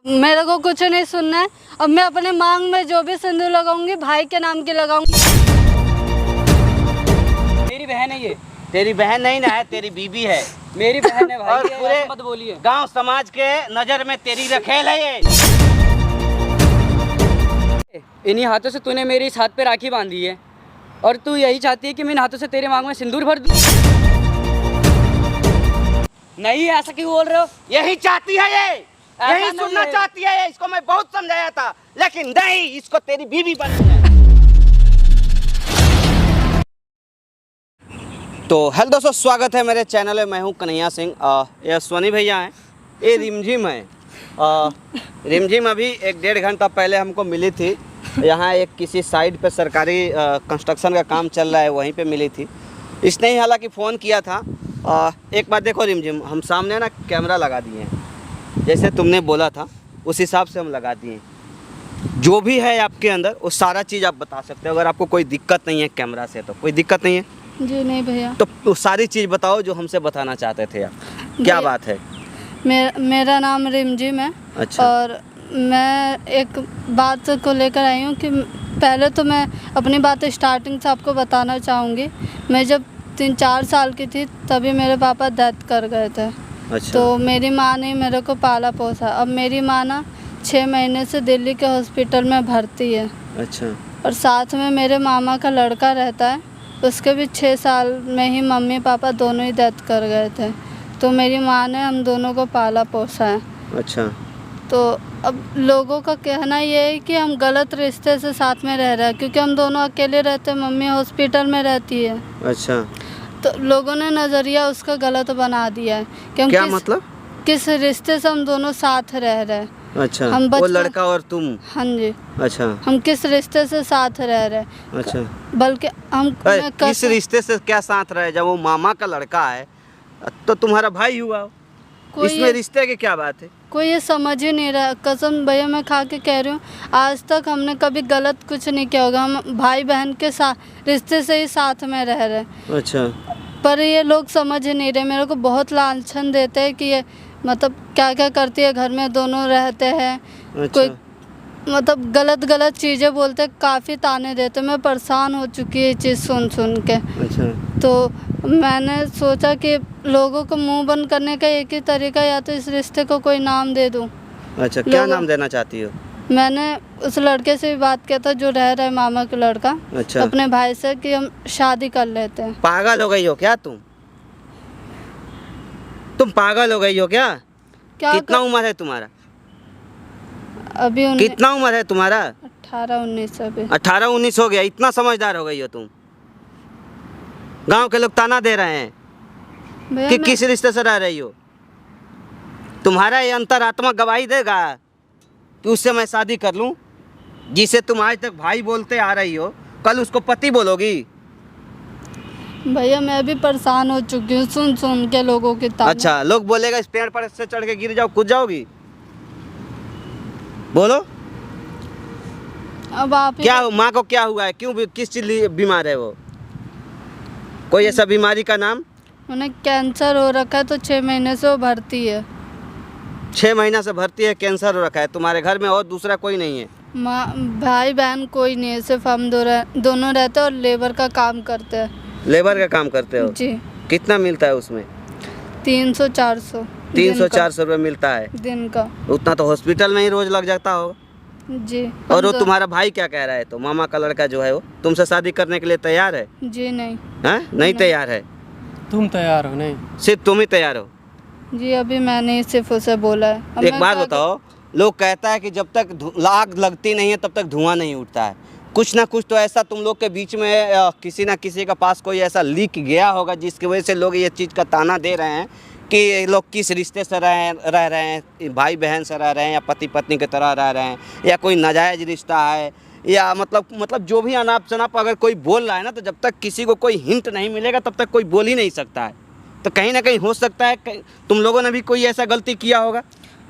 मेरे को कुछ नहीं सुनना है। अब मैं अपने मांग में जो भी सिंदूर लगाऊंगी भाई के नाम की लगाऊंगी। मेरी बहन है ये। तेरी बहन नहीं ना है, तेरी बीबी है। मेरी बहन है भाई। और ये पूरे ऐसा मत बोलिए। गांव समाज के नजर में तेरी रखेल है ये। इन्हीं हाथों से तूने मेरे इस हाथ पे राखी बांधी है और तू यही चाहती है कि मैं इन हाथों से तेरे मांग में सिंदूर भर दूं। नहीं, ऐसा क्यों बोल रहे हो? यही चाहती है ये, यही नहीं सुनना है। चाहती है ये। इसको मैं बहुत समझाया था, लेकिन नहीं, इसको तेरी बीवी बननी है। तो हेलो दोस्तों, स्वागत है मेरे चैनल में। मैं हूं कन्हैया सिंह। ये स्वनी भैया हैं, ये रिमझिम है। रिमझिम अभी 1-1.5 घंटा पहले हमको मिली थी। यहाँ एक किसी साइड पे सरकारी कंस्ट्रक्शन का काम चल रहा है, वहीं पे मिली थी। इसने ही हालांकि फ़ोन किया था। एक बात देखो रिमझिम, हम सामने ना कैमरा लगा दिए हैं, जैसे तुमने बोला था उस हिसाब से हम लगा दिए हैं। जो भी है आपके अंदर वो सारा चीज़ आप बता सकते हो। अगर आपको कोई दिक्कत नहीं है कैमरा से, तो कोई दिक्कत नहीं है जी नहीं भैया। तो वो सारी चीज़ बताओ जो हमसे बताना चाहते थे आप। क्या बात है? मेरा नाम रिमझिम है। अच्छा। और मैं एक बात को लेकर आई हूँ कि पहले तो मैं अपनी बात स्टार्टिंग से आपको बताना चाहूँगी। मैं जब 3-4 साल की थी तभी मेरे पापा डेथ कर गए थे। अच्छा। तो मेरी माँ ने मेरे को पाला पोसा। अब मेरी माँ ना 6 महीने से दिल्ली के हॉस्पिटल में भर्ती है। अच्छा। और साथ में मेरे मामा का लड़का रहता है, उसके भी 6 साल में ही मम्मी पापा दोनों ही डेथ कर गए थे। तो मेरी माँ ने हम दोनों को पाला पोसा है। अच्छा। तो अब लोगों का कहना ये है कि हम गलत रिश्ते से साथ में रह रहे हैं, क्योंकि हम दोनों अकेले रहते हैं, मम्मी हॉस्पिटल में रहती है। अच्छा। तो लोगों ने नज़रिया उसका गलत बना दिया है कि हम क्या मतलब? किस रिश्ते से हम दोनों साथ रह रहे हैं। अच्छा, हम वो बचपन- लड़का और तुम। हाँ जी। अच्छा। हम किस रिश्ते से साथ रह रहे हैं। अच्छा। बल्कि हम मैं किस रिश्ते से क्या साथ रहे? जब वो मामा का लड़का है तो तुम्हारा भाई हुआ। इसमें कोई रिश्ते की क्या बात है? कोई ये समझ ही नहीं रहा। कसम भैया मैं खा के कह रही हूँ, आज तक हमने कभी गलत कुछ नहीं किया होगा। हम भाई बहन के साथ रिश्ते से ही साथ में रह रहे हैं। अच्छा। पर ये लोग समझ ही नहीं रहे। मेरे को बहुत लांछन देते हैं कि ये मतलब क्या क्या करती है, घर में दोनों रहते हैं। अच्छा। कोई मतलब गलत चीज़ें बोलते, काफ़ी ताने देते। मैं परेशान हो चुकी है ये चीज़ सुन के। अच्छा। तो मैंने सोचा कि लोगों को मुंह बंद करने का एक ही तरीका, या तो इस रिश्ते को कोई नाम दे दूं। अच्छा, क्या नाम देना चाहती हो? मैंने उस लड़के से भी बात किया था जो रह रहा है, मामा का लड़का। अच्छा। अपने भाई से कि हम शादी कर लेते हैं। पागल हो गई हो क्या तुम? तुम पागल हो गई हो क्या? क्या कितना उम्र है तुम्हारा? अभी कितना उम्र है तुम्हारा? 18-19 अभी। 18-19 हो गया? इतना समझदार हो गई हो तुम? गांव के लोग ताना दे रहे हैं भैया कि मैं- किस रिश्ते से रह रही हो। तुम्हारा ये अंतरात्मा गवाही देगा कि उससे मैं शादी कर लूं, जिसे तुम आज तक भाई बोलते आ रही हो, कल उसको पति बोलोगी। भैया मैं भी परेशान हो चुकी हूँ सुन के लोगों की ताना। अच्छा, लोग बोलेगा इस पेड़ पर से चढ़ के गिर जाओ, कूद जाओगी? बोलो। अब आप ही- क्या माँ को क्या हुआ है? क्यों किस चीज बीमार है वो? कोई ऐसा बीमारी का नाम? उन्हें कैंसर हो रखा है, तो 6 महीने से वो भर्ती है। 6 महीना से भर्ती है, कैंसर हो रखा है। तुम्हारे घर में और दूसरा कोई नहीं है? माँ भाई बहन कोई नहीं है, सिर्फ हम दोनों रहते हैं और लेबर का काम करते हैं। लेबर का काम करते हो? जी। कितना मिलता है उसमें? 300-400 300-400 रुपये मिलता है दिन का। उतना तो हॉस्पिटल में ही रोज लग जाता होगा। जी। और वो हम तुम्हारा भाई क्या कह रहा है? तो मामा का लड़का जो है वो तुमसे शादी करने के लिए तैयार है? जी नहीं। हैं? नहीं तैयार है? तुम तैयार हो? नहीं, सिर्फ तुम ही तैयार हो? जी अभी मैंने ही सिर्फ उसे बोला है। अब एक मैं बात क्या- बताओ, लोग कहता है कि जब तक आग लगती नहीं है तब तक धुआं नहीं उठता है। कुछ ना कुछ तो ऐसा तुम लोग के बीच में किसी ना किसी का पास कोई ऐसा लीक गया होगा जिसकी वजह से लोग ये चीज़ का ताना दे रहे हैं कि ये लोग किस रिश्ते से रह रहे हैं, भाई बहन से रह रहे हैं या पति पत्नी की तरह रह रहे हैं, या कोई नाजायज़ रिश्ता है, या मतलब जो भी अनाप शनाप अगर कोई बोल रहा है ना, तो जब तक किसी को कोई हिंट नहीं मिलेगा तब तक कोई बोल ही नहीं सकता है। तो कहीं ना कहीं हो सकता है तुम लोगों ने भी कोई ऐसा गलती किया होगा।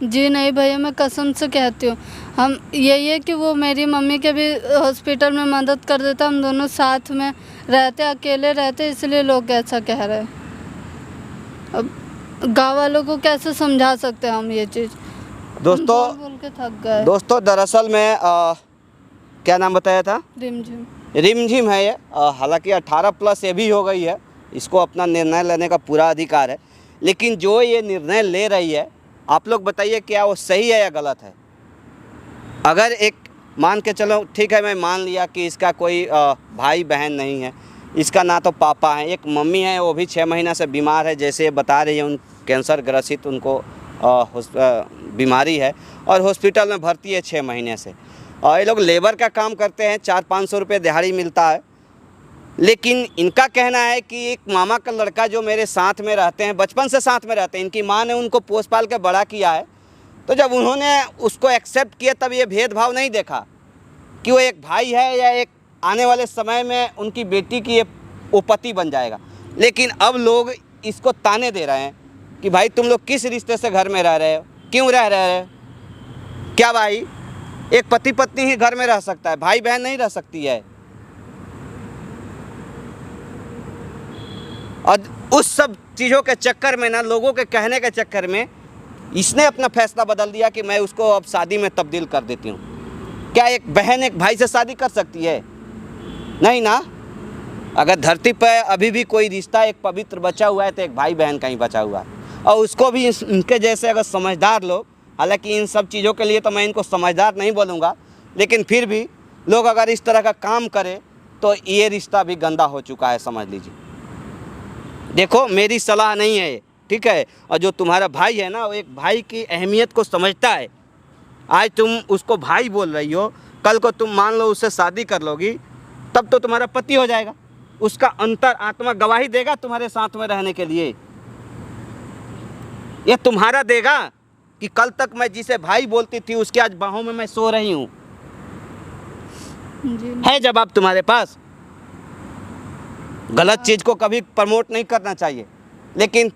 जी नहीं भैया मैं कसम से कहती हूँ। हम यही है कि वो मेरी मम्मी के भी हॉस्पिटल में मदद कर देता, हम दोनों साथ में रहते, अकेले रहते, इसलिए लोग ऐसा कह रहे हैं। अब गाँव वालों को कैसे समझा सकते हैं हम ये चीज़? दोस्तों बोल के थक गए। दोस्तों दरअसल में क्या नाम बताया था? रिमझिम। रिमझिम है ये। हालांकि 18 प्लस ये भी हो गई है, इसको अपना निर्णय लेने का पूरा अधिकार है, लेकिन जो ये निर्णय ले रही है, आप लोग बताइए क्या वो सही है या गलत है? अगर एक मान के चलो, ठीक है, मैं मान लिया कि इसका कोई भाई बहन नहीं है, इसका ना तो पापा है, एक मम्मी है, वो भी 6 महीना से बीमार है, जैसे ये बता रही है, उन कैंसर ग्रसित उनको बीमारी है और हॉस्पिटल में भर्ती है 6 महीने से। और ये लोग लेबर का काम करते हैं, 400-500 रुपये दिहाड़ी मिलता है। लेकिन इनका कहना है कि एक मामा का लड़का जो मेरे साथ में रहते हैं, बचपन से साथ में रहते हैं, इनकी माँ ने उनको पोस पाल के बड़ा किया है, तो जब उन्होंने उसको एक्सेप्ट किया तब ये भेदभाव नहीं देखा कि वो एक भाई है या एक आने वाले समय में उनकी बेटी की ये वो पति बन जाएगा। लेकिन अब लोग इसको ताने दे रहे हैं कि भाई तुम लोग किस रिश्ते से घर में रह रहे हो, क्यों रह रहे हो? क्या भाई एक पति पत्नी ही घर में रह सकता है, भाई बहन नहीं रह सकती है? और उस सब चीज़ों के चक्कर में ना, लोगों के कहने के चक्कर में इसने अपना फैसला बदल दिया कि मैं उसको अब शादी में तब्दील कर देती हूँ। क्या एक बहन एक भाई से शादी कर सकती है? नहीं ना। अगर धरती पर अभी भी कोई रिश्ता एक पवित्र बचा हुआ है तो एक भाई बहन का ही बचा हुआ है, और उसको भी इनके जैसे अगर समझदार लोग, हालांकि इन सब चीज़ों के लिए तो मैं इनको समझदार नहीं बोलूँगा, लेकिन फिर भी लोग अगर इस तरह का काम करें तो ये रिश्ता भी गंदा हो चुका है, समझ लीजिए। देखो मेरी सलाह नहीं है ये, ठीक है? और जो तुम्हारा भाई है ना, वो एक भाई की अहमियत को समझता है। आज तुम उसको भाई बोल रही हो, कल को तुम मान लो उससे शादी कर लोगी, तब तो तुम्हारा पति हो जाएगा। उसका अंतर आत्मा गवाही देगा तुम्हारे साथ में रहने के लिए। ये तुम्हारा देगा कि कल तक मैं जिसे भाई बोलती थी उसके आज बाहों में मैं सो रही हूँ। है जवाब तुम्हारे पास? गलत चीज़ को कभी प्रमोट नहीं करना चाहिए, लेकिन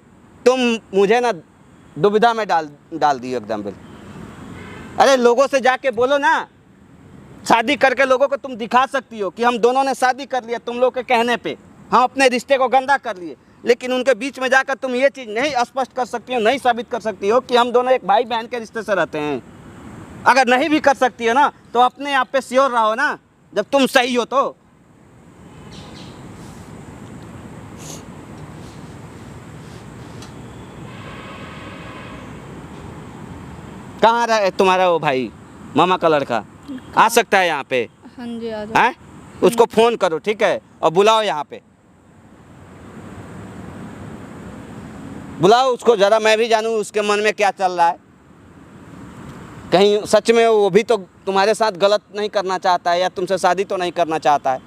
तुम मुझे ना दुविधा में डाल दियो एकदम बिल्कुल। अरे लोगों से जाके बोलो ना, शादी करके लोगों को तुम दिखा सकती हो कि हम दोनों ने शादी कर लिया, तुम लोग के कहने पे हम अपने रिश्ते को गंदा कर लिए, लेकिन उनके बीच में जाकर तुम ये चीज़ नहीं स्पष्ट कर सकती हो, नहीं साबित कर सकती हो कि हम दोनों एक भाई बहन के रिश्ते से रहते हैं। अगर नहीं भी कर सकती हो ना, तो अपने आप पे श्योर रहो ना, जब तुम सही हो तो। कहाँ रहा तुम्हारा वो भाई, मामा का लड़का? आ सकता है यहाँ पे? हाँ जी, आ जाओ। हैं? उसको फ़ोन करो, ठीक है, और बुलाओ यहाँ पे, बुलाओ उसको ज़रा, मैं भी जानूँ उसके मन में क्या चल रहा है। कहीं सच में वो भी तो तुम्हारे साथ गलत नहीं करना चाहता है, या तुमसे शादी तो नहीं करना चाहता है।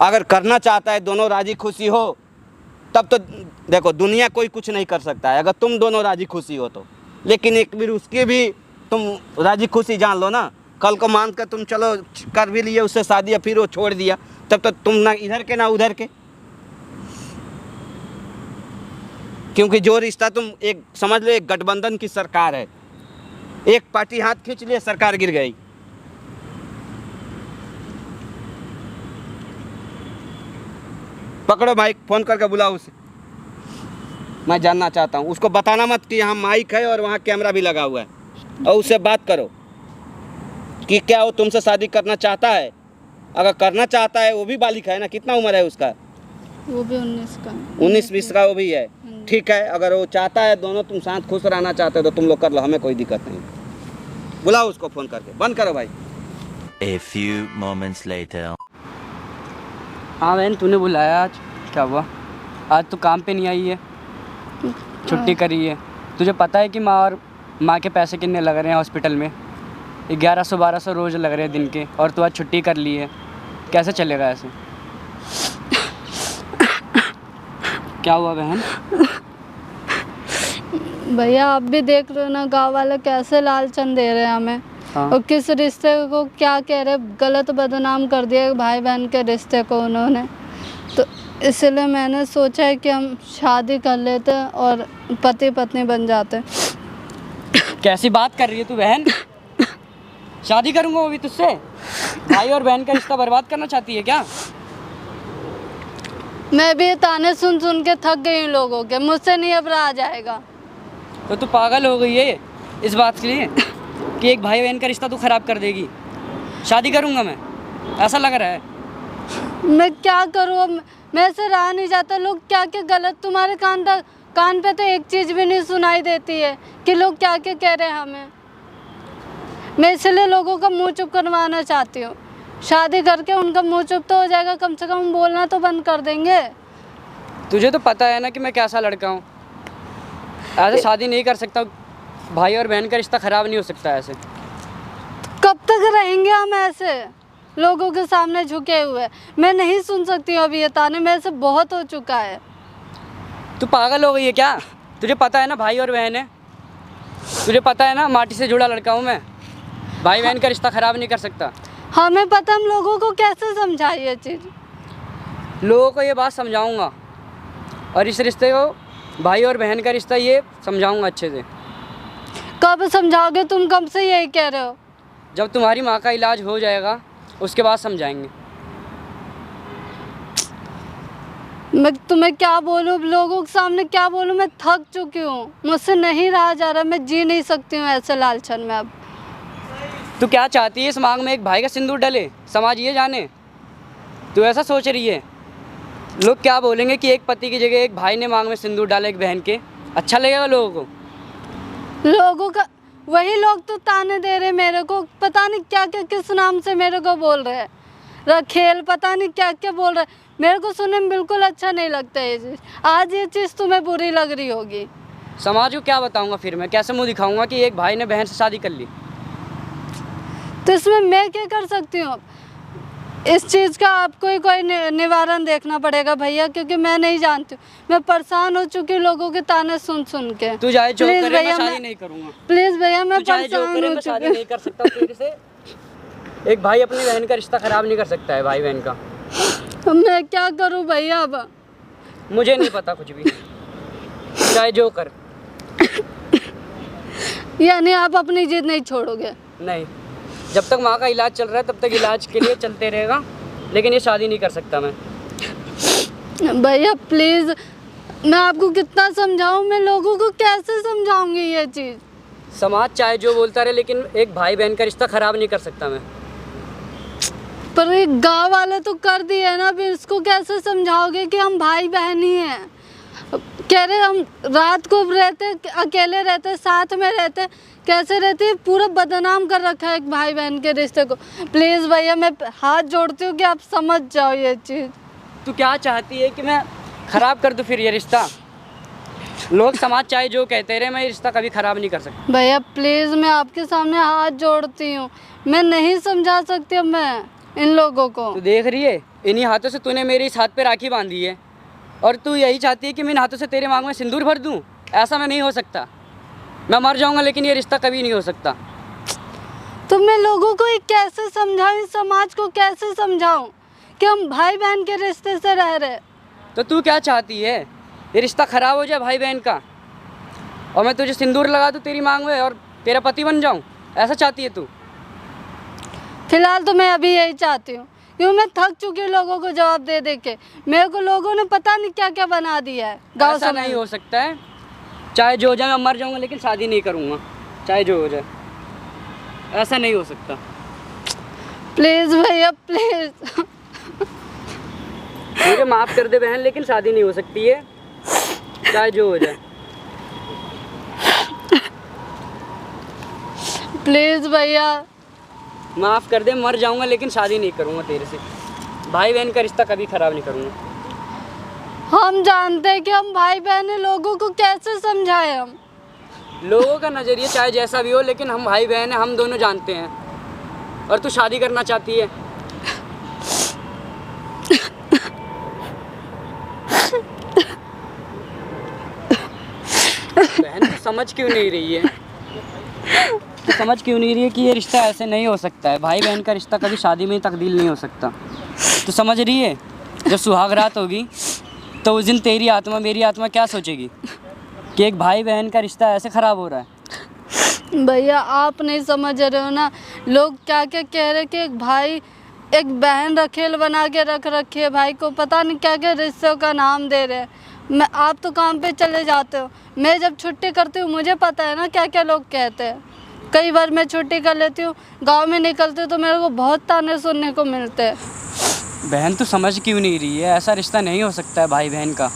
अगर करना चाहता है, दोनों राजी खुशी हो, तब तो देखो दुनिया कोई कुछ नहीं कर सकता है, अगर तुम दोनों राजी खुशी हो तो। लेकिन एक बार उसकी भी तुम राजी खुशी जान लो ना। कल को मान कर तुम चलो कर भी लिए उससे शादी, या फिर वो छोड़ दिया, तब तो तुम ना इधर के ना उधर के। क्योंकि जो रिश्ता तुम एक समझ लो, एक गठबंधन की सरकार है, एक पार्टी हाथ खींच लिए, सरकार गिर गई। पकड़ो माइक, फोन करके बुलाओ उसे, मैं जानना चाहता हूँ। उसको बताना मत कि यहाँ माइक है और वहाँ कैमरा भी लगा हुआ है, और उससे बात करो कि क्या वो तुमसे शादी करना चाहता है। अगर करना चाहता है, वो भी बालिक है ना, कितना उम्र है उसका? वो भी 19 का। 19-20 का वो भी है, ठीक है। अगर वो चाहता है, दोनों तुम साथ खुश रहना चाहते हो तो तुम लोग कर लो, हमें कोई दिक्कत नहीं। बुलाओ उसको फ़ोन करके, बंद करो भाई। A few moments later. हाँ बहन, तूने बुलाया आज, क्या हुआ? आज तो काम पे नहीं आई है, छुट्टी करी है। तुझे पता है कि माँ के पैसे कितने लग रहे हैं हॉस्पिटल में? 1100-1200 रोज़ लग रहे हैं दिन के, और तू आज छुट्टी कर ली है। कैसे चलेगा ऐसे? क्या हुआ बहन? भैया आप भी देख रहे हो ना, गांव वाले कैसे लालचन दे रहे हैं हमें। हाँ। और किस रिश्ते को क्या कह रहे, गलत बदनाम कर दिया भाई बहन के रिश्ते को उन्होंने। तो इसलिए मैंने सोचा है कि हम शादी कर लेते और पति पत्नी बन जाते। कैसी बात कर रही है तू बहन? शादी करूँगा वो भी तुझसे? भाई और बहन का रिश्ता बर्बाद करना चाहती है क्या? मैं भी ताने सुन सुन के थक गई हूँ लोगों के, मुझसे नहीं अब रहा जाएगा। तो तू पागल हो गई है इस बात के लिए? कि एक भाई बहन का रिश्ता तू ख़राब कर देगी। शादी करूँगा मैं, ऐसा लग रहा है। मैं क्या करूँ अब, मैं से रहा नहीं जाता। लोग क्या क्या गलत, तुम्हारे कान पे तो एक चीज़ भी नहीं सुनाई देती है कि लोग क्या क्या कह रहे हैं हमें। मैं इसलिए लोगों का मुंह चुप करवाना चाहती हूँ। शादी करके उनका मुंह चुप तो हो जाएगा, कम से कम बोलना तो बंद कर देंगे। तुझे तो पता है ना कि मैं कैसा लड़का हूँ। ऐसे शादी नहीं कर सकता, भाई और बहन का रिश्ता ख़राब नहीं हो सकता ऐसे। कब तक रहेंगे हम ऐसे लोगों के सामने झुके हुए? मैं नहीं सुन सकती हूँ अभी ये ताने, मेरे से बहुत हो चुका है। तू पागल हो गई है क्या? तुझे पता है ना भाई और बहन है, तुझे पता है ना माटी से जुड़ा लड़का हूँ मैं। भाई बहन का रिश्ता ख़राब नहीं कर सकता। हमें पता, हम लोगों को कैसे समझाए ये चीज़? लोगों को ये बात समझाऊंगा, और इस रिश्ते को, भाई और बहन का रिश्ता, ये समझाऊंगा अच्छे से। कब समझाओगे? तुम कब से यही कह रहे हो? जब तुम्हारी माँ का इलाज हो जाएगा उसके बाद समझाएंगे। मैं तुम्हें क्या बोलूँ, लोगों के सामने क्या बोलूँ? मैं थक चुकी हूँ, मुझसे नहीं रहा जा रहा। मैं जी नहीं सकती हूँ ऐसे लालचन में अब। तू क्या चाहती है? इस मांग में एक भाई का सिंदूर डले, समाज ये जाने? तू ऐसा सोच रही है? लोग क्या बोलेंगे कि एक पति की जगह एक भाई ने मांग में सिंदूर डाला एक बहन के? अच्छा लगेगा लोगों को? लोगों का वही लोग तो ताने दे रहे मेरे को, पता नहीं क्या क्या किस नाम से मेरे को बोल रहे हैं। रखेल पता नहीं क्या क्या बोल रहे। मेरे को सुनने में बिल्कुल अच्छा नहीं लगता ये चीज़। आज ये चीज़ तुम्हें बुरी लग रही होगी। समाज को क्या बताऊंगा फिर मैं? कैसे मुंह दिखाऊंगा कि एक भाई ने बहन से शादी कर ली? तो इसमें मैं क्या कर सकती हूँ? इस चीज़ का आपको ही कोई निवारण देखना पड़ेगा भैया, क्योंकि मैं नहीं जानती हूँ। मैं परेशान हो चुकी हूँ लोगों के ताने सुन सुन के। तू चाहे जो प्लीज करे, भैया, मैं शादी नहीं करूंगा। प्लीज़ भैया, मैं तू चाहे जो परेशान करे, हो मैं शादी चुकी नहीं कर सकता तेरे से। एक भाई अपनी बहन का रिश्ता ख़राब नहीं कर सकता है, भाई बहन का। हूँ। मैं क्या करूँ भैया अब? मुझे नहीं पता कुछ भी, चाहे जो कर। यानी आप अपनी जिद नहीं छोड़ोगे? नहीं, जब तक माँ का इलाज चल रहा है तब तक इलाज के लिए चलते रहेगा, लेकिन ये शादी नहीं कर सकता मैं। भैया प्लीज़, मैं आपको कितना समझाऊं? मैं लोगों को कैसे समझाऊंगी ये चीज़? समाज चाहे जो बोलता रहे, लेकिन एक भाई बहन का रिश्ता ख़राब नहीं कर सकता मैं। पर एक गांव वाले तो कर दिए ना, फिर इसको कैसे समझाओगे कि हम भाई बहन ही हैं? कह रहे हम रात को रहते, अकेले रहते, साथ में रहते, कैसे रहते हैं? पूरा बदनाम कर रखा है एक भाई बहन के रिश्ते को। प्लीज़ भैया, मैं हाथ जोड़ती हूँ कि आप समझ जाओ ये चीज़। तू क्या चाहती है कि मैं ख़राब कर दूँ फिर ये रिश्ता? लोग समाज चाहे जो कहते रहे, मैं ये रिश्ता कभी ख़राब नहीं कर सकता। भैया प्लीज़, मैं आपके सामने हाथ जोड़ती हूँ। मैं नहीं समझा सकती अब मैं इन लोगों को। तू देख रही है, इन्हीं हाथों से तूने मेरे इस हाथ पे राखी बांधी है, और तू यही चाहती है कि मैं इन हाथों से तेरे मांग में सिंदूर भर दूँ? ऐसा मैं नहीं हो सकता। मैं मर जाऊँगा लेकिन ये रिश्ता कभी नहीं हो सकता। तो मैं लोगों को ये कैसे समझाऊँ, इस समाज को कैसे समझाऊँ कि हम भाई बहन के रिश्ते से रह रहे? तो तू क्या चाहती है? ये रिश्ता ख़राब हो जाए भाई बहन का, और मैं तुझे सिंदूर लगा दूँ तेरी मांग में और तेरा पति बन जाऊँ? ऐसा चाहती है तू? फिलहाल तो मैं अभी यही चाहती हूँ, क्योंकि मैं थक चुकी हूँ लोगों को जवाब दे दे के। मेरे को लोगों ने पता नहीं क्या क्या बना दिया है गाँव ऐसा नहीं हो सकता है। चाहे जो हो जाए, मैं मर जाऊँगा लेकिन शादी नहीं करूँगा, चाहे जो हो जाए। ऐसा नहीं हो सकता। प्लीज़ भैया प्लीज़। मुझे माफ़ कर दे बहन, लेकिन शादी नहीं हो सकती है, चाहे जो हो जाए। प्लीज़ भैया माफ़ कर दे, मर जाऊँगा लेकिन शादी नहीं करूँगा तेरे से। भाई बहन का रिश्ता कभी ख़राब नहीं करूँगा। हम जानते हैं कि हम भाई बहन हैं, लोगों को कैसे समझाएं हम? लोगों का नज़रिया चाहे जैसा भी हो, लेकिन हम भाई बहन हैं, हम दोनों जानते हैं। और तू शादी करना चाहती है? बहन तू समझ क्यों नहीं रही है? तू समझ क्यों नहीं रही है कि ये रिश्ता ऐसे नहीं हो सकता है? भाई बहन का रिश्ता कभी शादी में तब्दील नहीं हो सकता। तू समझ रही है? जब सुहाग रात होगी तो उस दिन तेरी आत्मा, मेरी आत्मा क्या सोचेगी कि एक भाई बहन का रिश्ता ऐसे ख़राब हो रहा है। भैया आप नहीं समझ रहे हो ना, लोग क्या क्या कह रहे कि एक भाई एक बहन रखेल बना के रख रखी है भाई को, पता नहीं क्या क्या रिश्तों का नाम दे रहे हैं। मैं आप तो काम पे चले जाते हो, मैं जब छुट्टी करती हूँ मुझे पता है ना क्या क्या लोग कहते हैं। कई बार मैं छुट्टी कर लेती हूँ, गांव में निकलती हूँ तो मेरे को बहुत ताने सुनने को मिलते हैं। बहन तू समझ क्यों नहीं रही है? ऐसा रिश्ता नहीं हो सकता है भाई बहन का।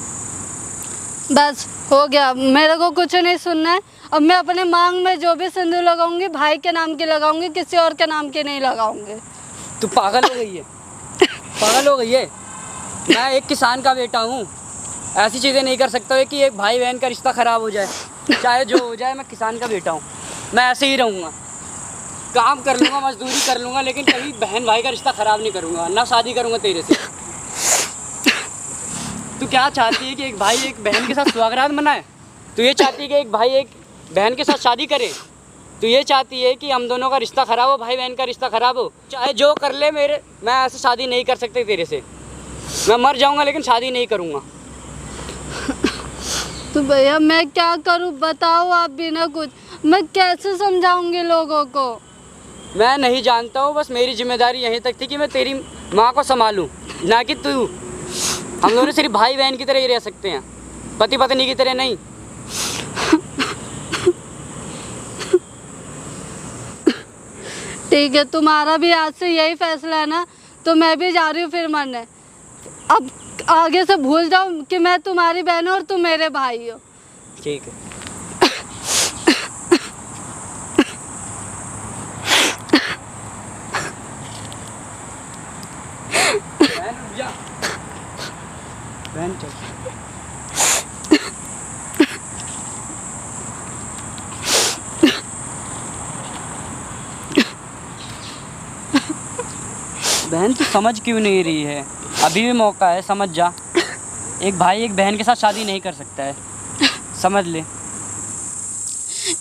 बस हो गया, मेरे को कुछ नहीं सुनना है। अब मैं अपने मांग में जो भी सिंदूर लगाऊंगी भाई के नाम की लगाऊंगी, किसी और के नाम की नहीं लगाऊंगी। तू पागल हो गई है? पागल हो गई है? मैं एक किसान का बेटा हूँ, ऐसी चीज़ें नहीं कर सकता है कि एक भाई बहन का रिश्ता ख़राब हो जाए। चाहे जो हो जाए, मैं किसान का बेटा हूँ, मैं ऐसे ही रहूँगा, काम कर लूँगा, मजदूरी कर लूँगा, लेकिन कभी बहन भाई का रिश्ता ख़राब नहीं करूँगा, ना शादी करूँगा तेरे से। तू क्या चाहती है कि एक भाई एक बहन के साथ सुहागरात मनाए? तू ये चाहती है कि एक भाई एक बहन के साथ शादी करे? तू ये चाहती है कि हम दोनों का रिश्ता ख़राब हो, भाई बहन का रिश्ता ख़राब हो? चाहे जो कर ले मेरे, मैं ऐसे शादी नहीं कर सकती तेरे से। मैं मर जाऊँगा लेकिन शादी नहीं करूँगा। तो भैया मैं क्या करूँ बताओ आप, बिना कुछ मैं कैसे समझाऊंगी लोगों को? मैं नहीं जानता हूँ, बस मेरी जिम्मेदारी यहीं तक थी कि मैं तेरी माँ को संभालूँ, ना कि तू। हम दोनों सिर्फ भाई बहन की तरह ही रह सकते हैं, पति पत्नी की तरह नहीं। ठीक है, तुम्हारा भी आज से यही फैसला है ना, तो मैं भी जा रही हूँ फिर मरने। अब आगे से भूल जाओ कि मैं तुम्हारी बहन हूँ और तुम मेरे भाई हो। ठीक है। बहन रुक जा। बहन चल। बहन तू समझ क्यों नहीं रही है? अभी भी मौका है, समझ जा। एक भाई एक बहन के साथ शादी नहीं कर सकता है, समझ ले।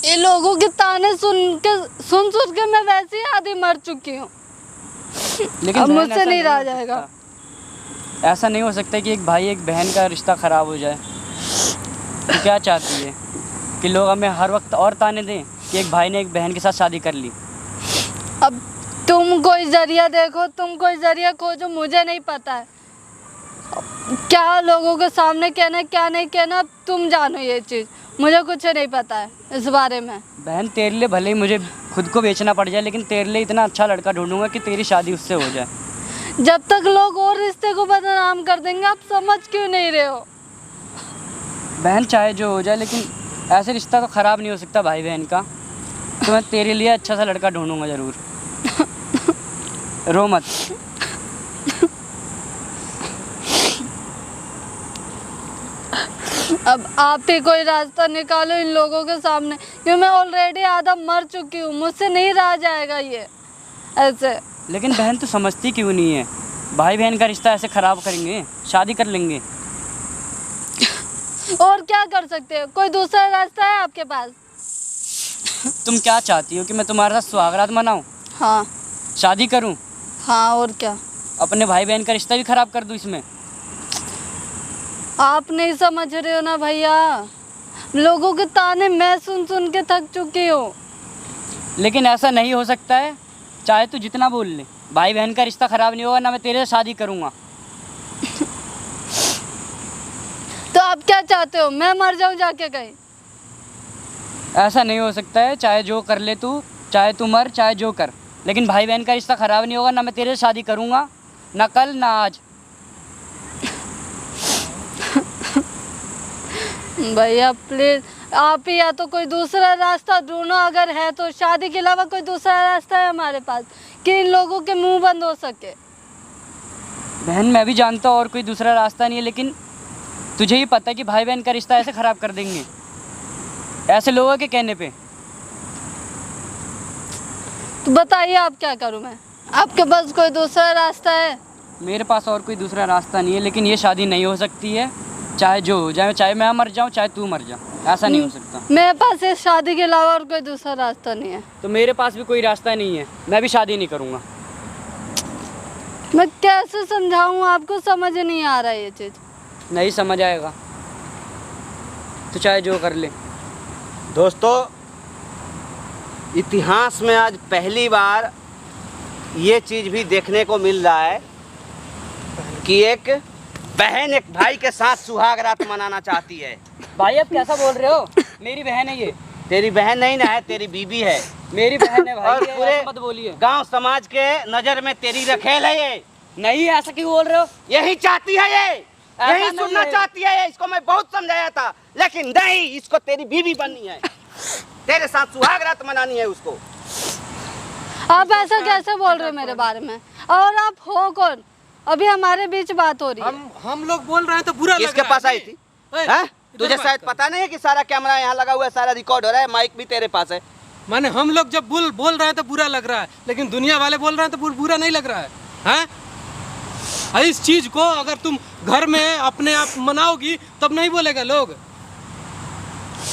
ये लोगों के ताने सुन के मैं वैसे ही आधी मर चुकी हूँ। लेकिन अब बहन, मुझसे ऐसा नहीं रहा हो जाएगा। सकता। ऐसा नहीं हो सकता कि एक भाई एक बहन का रिश्ता ख़राब हो जाए। तू क्या चाहती है कि लोग हमें हर वक्त और ताने दें कि एक भाई ने एक बहन के साथ शादी कर ली? अब तुम कोई जरिया देखो, तुम कोई जरिया खोजो, मुझे नहीं पता है क्या लोगों के सामने कहना है क्या नहीं कहना। अब तुम जानो ये चीज़, मुझे कुछ नहीं पता है इस बारे में। बहन तेरे लिए भले ही मुझे खुद को बेचना पड़ जाए, लेकिन तेरे लिए इतना अच्छा लड़का ढूंढूंगा कि तेरी शादी उससे हो जाए। जब तक लोग और रिश्ते को बदनाम कर देंगे, आप समझ क्यों नहीं रहे हो? बहन चाहे जो हो जाए, लेकिन ऐसे रिश्ता तो ख़राब नहीं हो सकता भाई बहन का। तो मैं तेरे लिए अच्छा सा लड़का ढूंढूंगा ज़रूर। रो मत। अब आप ही कोई रास्ता निकालो इन लोगों के सामने, क्योंकि मैं ऑलरेडी आधा मर चुकी हूँ, मुझसे नहीं रहा जाएगा ये ऐसे। लेकिन बहन तू समझती क्यों नहीं है? भाई बहन का रिश्ता ऐसे ख़राब करेंगे, शादी कर लेंगे। और क्या कर सकते हो? कोई दूसरा रास्ता है आपके पास? तुम क्या चाहती हो कि मैं तुम्हारे साथ सुहागरात मनाऊं, हाँ शादी करूं, हाँ, और क्या? अपने भाई बहन का रिश्ता भी ख़राब कर दूं इसमें? आप नहीं समझ रहे हो ना भैया, लोगों के ताने मैं सुन के थक चुकी हूँ। लेकिन ऐसा नहीं हो सकता है, चाहे तू जितना बोल ले, भाई बहन का रिश्ता ख़राब नहीं होगा, ना मैं तेरे से शादी करूँगा। तो आप क्या चाहते हो, मैं मर जाऊँ जाके कहीं? ऐसा नहीं हो सकता है, चाहे जो कर ले तू, चाहे तू मर, चाहे जो कर, लेकिन भाई बहन का रिश्ता ख़राब नहीं होगा, ना मैं तेरे से शादी करूँगा, ना कल ना आज। भैया प्लीज़, आप ही या तो कोई दूसरा रास्ता ढूंढो, अगर है तो। शादी के अलावा कोई दूसरा रास्ता है हमारे पास कि इन लोगों के मुंह बंद हो सके? बहन मैं भी जानता हूँ और कोई दूसरा रास्ता नहीं है, लेकिन तुझे ही पता है कि भाई बहन का रिश्ता ऐसे ख़राब कर देंगे, ऐसे लोगों के कहने पे। तो बताइए आप क्या करूं मैं? आपके पास कोई दूसरा रास्ता है? मेरे पास और कोई दूसरा रास्ता नहीं है, लेकिन ये शादी नहीं हो सकती है, चाहे जो हो जाए, चाहे मैं मर जाऊँ चाहे तू मर जा, ऐसा नहीं हो सकता। मेरे पास इस शादी के अलावा और कोई दूसरा रास्ता नहीं है। तो मेरे पास भी कोई रास्ता नहीं है, मैं भी शादी नहीं करूँगा। मैं कैसे समझाऊं आपको, समझ नहीं आ रहा ये चीज़। नहीं समझ आएगा तो चाहे जो कर ले। दोस्तों, इतिहास में आज पहली बार ये चीज़ भी देखने को मिल रहा है कि एक बहन एक भाई के साथ सुहागरात मनाना चाहती है। भाई आप कैसा बोल रहे हो? मेरी बहन है ये। तेरी बहन नहीं ना है, तेरी बीबी है। मेरी बहन है और भाई, ये पूरे ऐसे मत बोलिए। गांव समाज के नजर में तेरी रखेल है ये। नहीं, ऐसा क्यों बोल रहे हो? यही चाहती है ये, ऐसा यही नहीं सुनना है। चाहती है ये। इसको मैं बहुत समझाया था, लेकिन नहीं, इसको तेरी बीवी बननी है, तेरे साथ सुहाग रात मनानी है उसको। आप ऐसा कैसे बोल रहे हो मेरे बारे में? और आप हो कौन? अभी हमारे बीच बात हो रही है। हम लोग बोल रहे हैं तो बुरा लग किसके रहा पास है। आई थी? ए, हैं? इधर तुझे बात शायद कर। पता नहीं है कि सारा कैमरा यहाँ लगा हुआ है, सारा रिकॉर्ड हो रहा है, माइक भी तेरे पास है। माने हम लोग जब बोल रहे हैं तो बुरा लग रहा है, लेकिन दुनिया वाले बोल रहे हैं तो बुरा नहीं लग रहा है, हैं? इस चीज को अगर तुम घर में अपने आप मनाओगी तब नहीं बोलेगा लोग।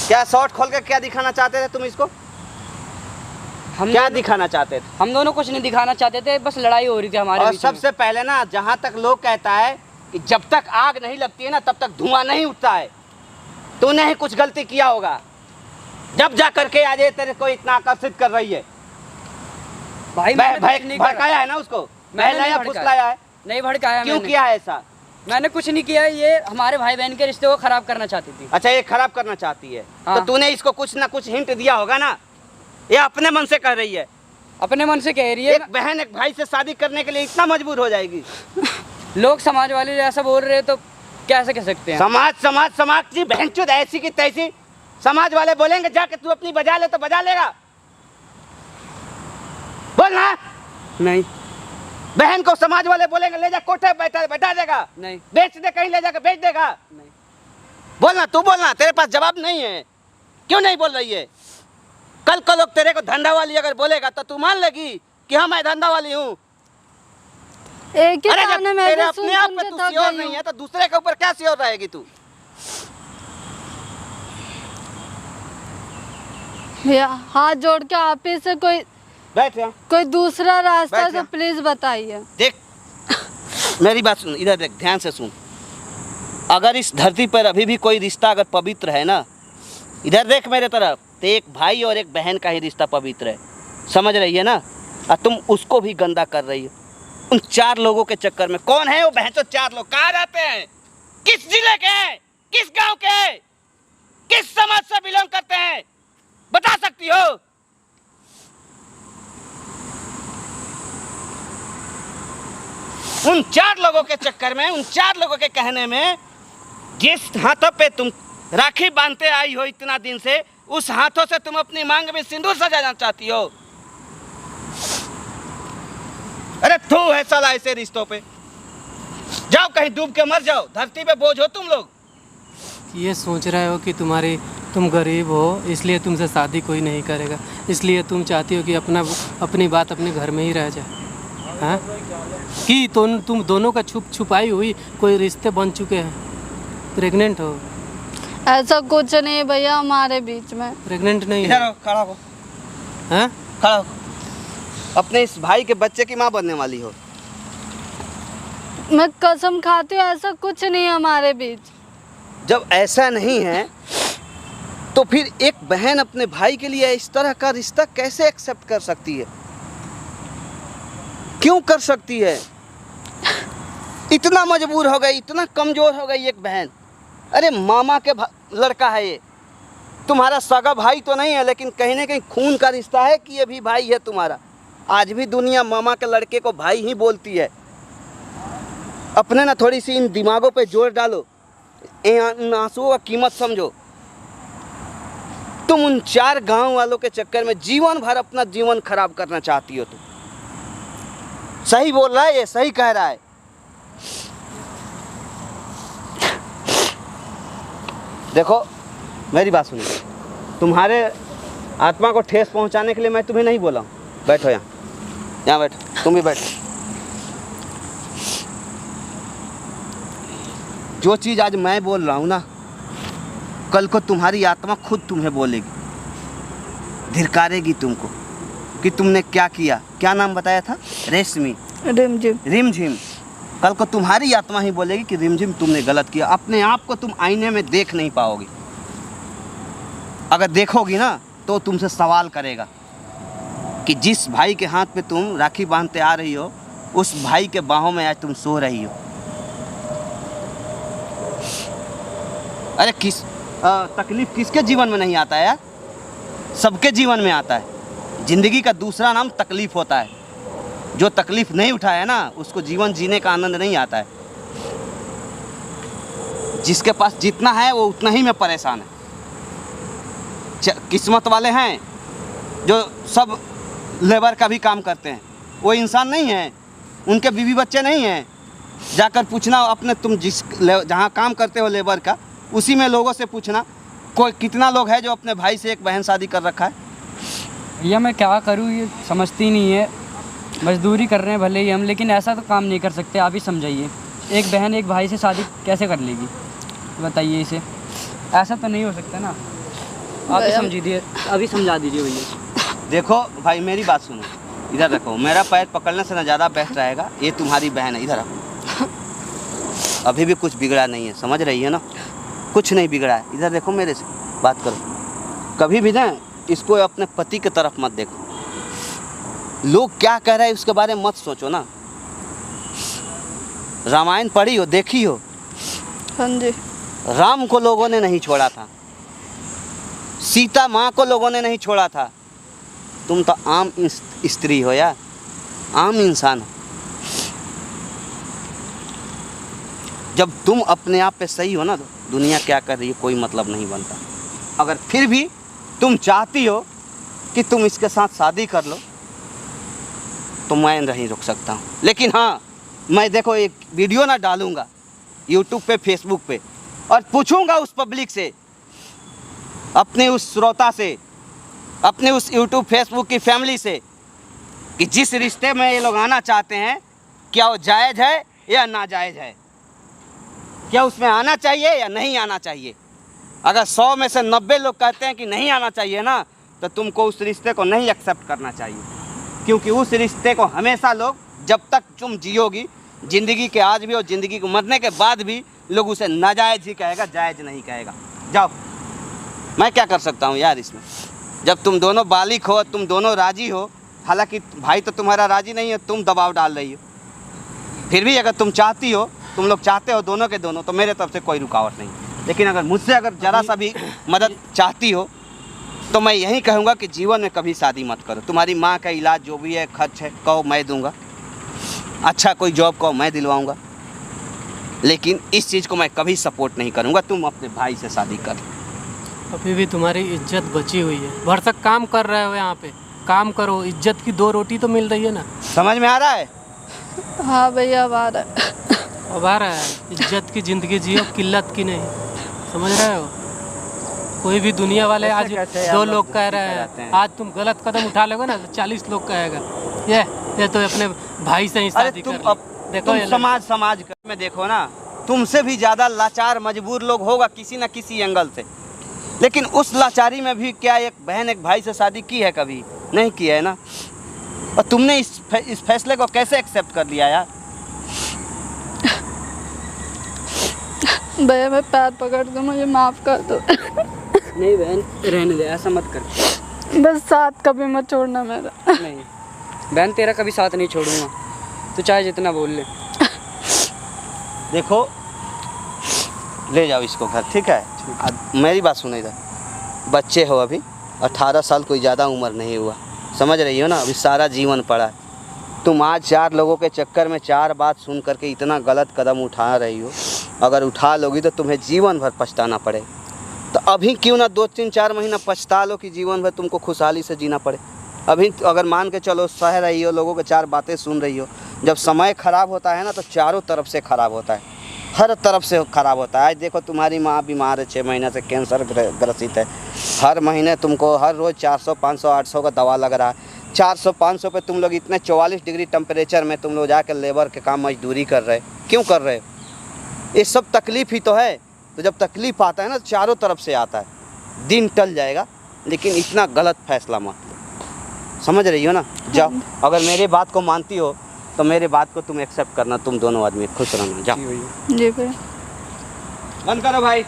क्या शॉर्ट खोल के क्या दिखाना चाहते थे तुम इसको? हम क्या दिखाना चाहते थे? हम दोनों कुछ नहीं दिखाना चाहते थे, बस लड़ाई हो रही थी हमारे और बीच में। सबसे पहले ना, जहाँ तक लोग कहता है कि जब तक आग नहीं लगती है ना तब तक धुआं नहीं उठता है। तूने ही कुछ गलती किया होगा, जब जा करके आज ये तेरे को इतना आकर्षित कर रही है। भाई मैंने कुछ नहीं करा। भड़काया है ना उसको, मैंने बहलाया नहीं फुसलाया है। नहीं भड़काया क्यों मैंने। किया है ऐसा? मैंने कुछ नहीं किया, ये हमारे भाई बहन के रिश्ते को खराब करना चाहती थी। अच्छा, ये खराब करना चाहती है हाँ। तो तूने इसको कुछ ना कुछ हिंट दिया होगा ना? ये अपने मन से कह रही है। अपने मन से कह रही है। एक बहन एक भाई से शादी करने के लिए इतना मजबूर हो जाएगी? लोग समाज वाले ऐसा बोल रहे हैं तो कैसे कह सकते हैं? समाज की बहनचोद ऐसी की तैसी। समाज वाले बोलेंगे जाके तू अपनी बजा ले तो बजा लेगा? बोलना। नहीं बहन को समाज वाले बोलेंगे ले जा कोठे बैठा देगा? नहीं बेच दे, कहीं ले जाकर बेच देगा? नहीं। बोलना, तू बोलना, तेरे पास जवाब नहीं है। क्यों नहीं बोल रही है? कल को लोग तेरे को धंधा वाली अगर बोलेगा तो तू मान लेगी कि हाँ मैं धंधा वाली हूँ? एक ही अरे जब ताने में तेरे भी अपने आप सुन पे के तू थक श्योर गई नहीं हूँ। है तो दूसरे के ऊपर क्या श्योर रहेगी तू? भैया हाथ जोड़ के आप ही से बैठ यहाँ। कोई दूसरा रास्ता बैठ तो जा। प्लीज बताइए। देख, मेरी बात सुन, इधर देख, ध्यान से सुन। अगर इस धरती पर अभी भी कोई रिश्ता अगर पवित्र है ना, इधर देख मेरे तरफ, तो एक भाई और एक बहन का ही रिश्ता पवित्र है। समझ रही है ना? और तुम उसको भी गंदा कर रही हो उन 4 लोगों के चक्कर में। कौन है वो बहन? तो 4 लोग कहाँ रहते हैं? किस जिले के हैं? किस गांव के हैं? किस समाज से बिलोंग करते हैं? बता सकती हो? उन 4 लोगों के चक्कर में, उन 4 लोगों के कहने में, जिस हाथों पे तुम राखी बांधते आई हो इतना दिन से, उस हाथों से तुम अपनी मांग में सिंदूर सजाना चाहती हो। अरे थू है साला ऐसे रिश्तों पे। जाओ कहीं डूब के मर जाओ, धरती पे बोझ हो तुम लोग। ये सोच रहे हो कि तुम गरीब हो इसलिए तुमसे शादी कोई नहीं करेगा, इसलिए तुम चाहती हो कि अपनी बात अपने घर में ही रह जाए, हाँ? कि तुम दोनों का छुपाई हुई कोई रिश्ते बन चुके हैं। प्रेग्नेंट हो? ऐसा कुछ नहीं है भैया हमारे बीच में। प्रेग्नेंट नहीं इधर है? हो, खड़ा हो, हाँ? खड़ा हो। अपने इस भाई के बच्चे की माँ बनने वाली हो। मैं कसम खाती हूँ ऐसा कुछ नहीं है हमारे बीच। जब ऐसा नहीं है तो फिर एक बहन अपने भाई के लिए इस तरह का रिश्ता कैसे एक्सेप्ट कर सकती है? क्यों कर सकती है? इतना मजबूर हो गई, इतना कमजोर हो गई एक बहन। अरे मामा के लड़का है ये, तुम्हारा सगा भाई तो नहीं है, लेकिन कहीं ना कहीं खून का रिश्ता है कि ये भी भाई है तुम्हारा। आज भी दुनिया मामा के लड़के को भाई ही बोलती है। अपने ना थोड़ी सी इन दिमागों पे जोर डालो, इन आंसुओं का कीमत समझो। तुम उन 4 गांव वालों के चक्कर में जीवन भर अपना जीवन खराब करना चाहती हो। तुम सही बोल रहा है, ये सही कह रहा है। देखो मेरी बात सुनिए, तुम्हारे आत्मा को ठेस पहुंचाने के लिए मैं तुम्हें नहीं बोला हूँ। बैठो यहाँ बैठो, तुम भी बैठो। जो चीज़ आज मैं बोल रहा हूँ ना, कल को तुम्हारी आत्मा खुद तुम्हें बोलेगी, धिरकारेगी तुमको कि तुमने क्या किया। क्या नाम बताया था? रेशमी, रिमझिम। कल को तुम्हारी आत्मा ही बोलेगी कि रिमझिम तुमने गलत किया। अपने आप को तुम आईने में देख नहीं पाओगी। अगर देखोगी ना तो तुमसे सवाल करेगा कि जिस भाई के हाथ पे तुम राखी बांधते आ रही हो, उस भाई के बाहों में आज तुम सो रही हो। अरे तकलीफ किसके जीवन में नहीं आता है यार? सबके जीवन में आता है। ज़िंदगी का दूसरा नाम तकलीफ़ होता है। जो तकलीफ़ नहीं उठाया ना, उसको जीवन जीने का आनंद नहीं आता है। जिसके पास जितना है वो उतना ही में परेशान है। किस्मत वाले हैं जो सब लेबर का भी काम करते हैं, वो इंसान नहीं है, उनके बीवी बच्चे नहीं हैं। जाकर पूछना अपने, तुम जिस जहाँ काम करते हो लेबर का, उसी में लोगों से पूछना कोई कितना लोग है जो अपने भाई से एक बहन शादी कर रखा है। भैया मैं क्या करूँ, ये समझती नहीं है। मजदूरी कर रहे हैं भले ही हम, लेकिन ऐसा तो काम नहीं कर सकते। आप ही समझाइए, एक बहन एक भाई से शादी कैसे कर लेगी, बताइए इसे। ऐसा तो नहीं हो सकता ना, आप ही समझिए, अभी समझा दीजिए भैया। देखो भाई मेरी बात सुनो, इधर रखो। मेरा पैर पकड़ने से ना ज़्यादा बेस्ट रहेगा। ये तुम्हारी बहन है, इधर रखो। अभी भी कुछ बिगड़ा नहीं है, समझ रही है ना? कुछ नहीं बिगड़ा है। इधर देखो, मेरे से बात करो। कभी भी ना इसको अपने पति की तरफ मत देखो। लोग क्या कह रहे हैं उसके बारे में मत सोचो ना। रामायण पढ़ी हो, देखी हो? हाँ जी। राम को लोगों ने नहीं छोड़ा था, सीता माँ को लोगों ने नहीं छोड़ा था। तुम तो आम स्त्री हो यार, आम इंसान हो। जब तुम अपने आप पे सही हो ना, तो दुनिया क्या कर रही है कोई मतलब नहीं बनता। अगर फिर भी तुम चाहती हो कि तुम इसके साथ शादी कर लो, तो मैं नहीं रुक सकता हूँ। लेकिन हाँ, मैं देखो एक वीडियो ना डालूँगा यूट्यूब पे, फेसबुक पे, और पूछूंगा उस पब्लिक से, अपने उस श्रोता से, अपने उस यूट्यूब फेसबुक की फैमिली से, कि जिस रिश्ते में ये लोग आना चाहते हैं, क्या वो जायज़ है या नाजायज़ है, क्या उसमें आना चाहिए या नहीं आना चाहिए। अगर 100 में से 90 लोग कहते हैं कि नहीं आना चाहिए ना, तो तुमको उस रिश्ते को नहीं एक्सेप्ट करना चाहिए। क्योंकि उस रिश्ते को हमेशा लोग, जब तक तुम जियोगी, ज़िंदगी के आज भी और ज़िंदगी को मरने के बाद भी, लोग उसे नाजायज़ ही कहेगा, जायज़ नहीं कहेगा। जाओ, मैं क्या कर सकता हूँ यार इसमें। जब तुम दोनों बालिग हो, तुम दोनों राजी हो, हालांकि भाई तो तुम्हारा राजी नहीं है, तुम दबाव डाल रही हो, फिर भी अगर तुम चाहती हो, तुम लोग चाहते हो दोनों के दोनों, तो मेरे तरफ से कोई रुकावट नहीं। लेकिन अगर मुझसे अगर ज़रा सा भी मदद चाहती हो, तो मैं यही कहूँगा कि जीवन में कभी शादी मत करो। तुम्हारी माँ का इलाज जो भी है, खर्च है, कहो मैं दूँगा। अच्छा कोई जॉब कहो मैं दिलवाऊँगा। लेकिन इस चीज़ को मैं कभी सपोर्ट नहीं करूँगा। तुम अपने भाई से शादी कर। अभी भी तुम्हारी इज्जत बची हुई है। भरसक काम कर रहे हो यहाँ पे, काम करो, इज्जत की 2 रोटी तो मिल रही है ना। समझ में आ रहा है? हाँ भैया, अब आ रहा है। अब आ रहा है। इज्जत की ज़िंदगी जियो, किल्लत की नहीं। समझ रहे हो? कोई भी दुनिया वाले आज 2 लोग कह रहे हैं, आज तुम गलत कदम उठा लोगे ना तो 40 लोग कहेगा ये तो अपने भाई से ही शादी कर ली। देखो तुम समाज में देखो ना, तुमसे भी ज़्यादा लाचार मजबूर लोग होगा किसी न किसी एंगल से। लेकिन उस लाचारी में भी क्या एक बहन एक भाई से शादी की है? कभी नहीं की है ना। और तुमने इस फैसले को कैसे एक्सेप्ट कर लिया यार? भैया मैं पैर पकड़ दूँ, मुझे माफ़ कर दो। नहीं बहन, रहने दे, ऐसा मत कर। बस साथ कभी मत छोड़ना मेरा। नहीं बहन, तेरा कभी साथ नहीं छोड़ूंगा, तू चाहे जितना बोल ले। देखो, ले जाओ इसको घर, ठीक है? मेरी बात सुनो, इधर बच्चे हो, अभी 18 साल, कोई ज़्यादा उम्र नहीं हुआ, समझ रही हो ना? अभी सारा जीवन पड़ा है। तुम आज 4 लोगों के चक्कर में 4 बात सुन करके इतना गलत कदम उठा रही हो। अगर उठा लोगी तो तुम्हें जीवन भर पछताना पड़े। तो अभी क्यों ना 2-3-4 महीना पछता लो कि जीवन भर तुमको खुशहाली से जीना पड़े। अभी अगर मान के चलो सह रही हो, लोगों के 4 बातें सुन रही हो, जब समय ख़राब होता है ना, तो चारों तरफ से ख़राब होता है, हर तरफ से ख़राब होता है। आज देखो तुम्हारी माँ बीमार है, 6 महीने से कैंसर ग्रसित है। हर महीने तुमको हर रोज़ 400, 500, 800 का दवा लग रहा है। 400-500 पे तुम लोग इतने 44 डिग्री टेम्परेचर में तुम लोग जाकर लेबर के काम मजदूरी कर रहे, क्यों कर रहे हो? ये सब तकलीफ़ ही तो है। तो जब तकलीफ़ आता है ना, चारों तरफ से आता है। दिन टल जाएगा, लेकिन इतना गलत फैसला मत लो, समझ रही हो ना? जाओ, अगर मेरी बात को मानती हो तो मेरी बात को तुम एक्सेप्ट करना। तुम दोनों आदमी खुश रहना। जाओ। जी भैया। बंद करो भाई।